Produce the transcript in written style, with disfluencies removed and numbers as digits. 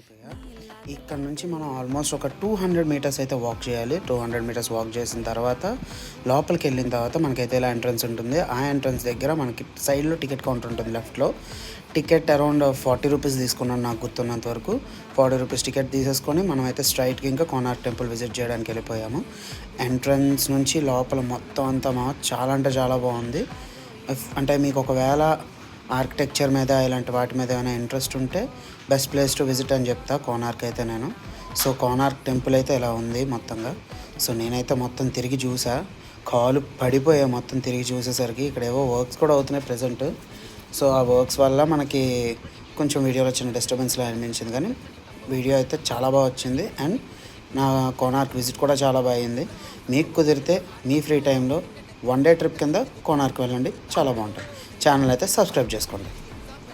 అయిపోయా. ఇక్కడ నుంచి మనం ఆల్మోస్ట్ ఒక 200 మీటర్స్ అయితే వాక్ చేయాలి. 200 మీటర్స్ వాక్ చేసిన తర్వాత లోపలికి వెళ్ళిన తర్వాత మనకైతే ఇలా ఎంట్రన్స్ ఉంటుంది. ఆ ఎంట్రన్స్ దగ్గర మనకి సైడ్లో టికెట్ కౌంటర్ ఉంటుంది. లెఫ్ట్లో టికెట్ అరౌండ్ 40 రూపీస్ తీసుకున్నాను నాకు గుర్తున్నంత వరకు. 40 రూపీస్ టికెట్ తీసేసుకొని మనం అయితే స్ట్రైట్గా ఇంకా కోనార్క్ టెంపుల్ విజిట్ చేయడానికి వెళ్ళిపోయాము. ఎంట్రన్స్ నుంచి లోపల మొత్తం అంతా చాలా అంటే చాలా బాగుంది. అంటే మీకు ఒకవేళ ఆర్కిటెక్చర్ మీద ఇలాంటి వాటి మీద ఏమైనా ఇంట్రెస్ట్ ఉంటే బెస్ట్ ప్లేస్ టు విజిట్ అని చెప్తా కోనార్క్ అయితే నేను. సో కోనార్క్ టెంపుల్ అయితే ఇలా ఉంది మొత్తంగా. సో నేనైతే మొత్తం తిరిగి చూసా, కాలు పడిపోయా మొత్తం తిరిగి చూసేసరికి. ఇక్కడ ఏవో వర్క్స్ కూడా అవుతున్నాయి ప్రజెంట్. సో ఆ వర్క్స్ వల్ల మనకి కొంచెం వీడియోలో చిన్న డిస్టర్బెన్స్లో అనిపించింది, కానీ వీడియో అయితే చాలా బాగా వచ్చింది. అండ్ నా కోనార్క్ విజిట్ కూడా చాలా బాగా అయింది. మీకు కుదిరితే మీ ఫ్రీ టైంలో 1 డే ట్రిప్ కింద కోనార్క్ వెళ్ళండి, చాలా బాగుంటుంది. ఛానల్ అయితే సబ్స్క్రైబ్ చేసుకోండి.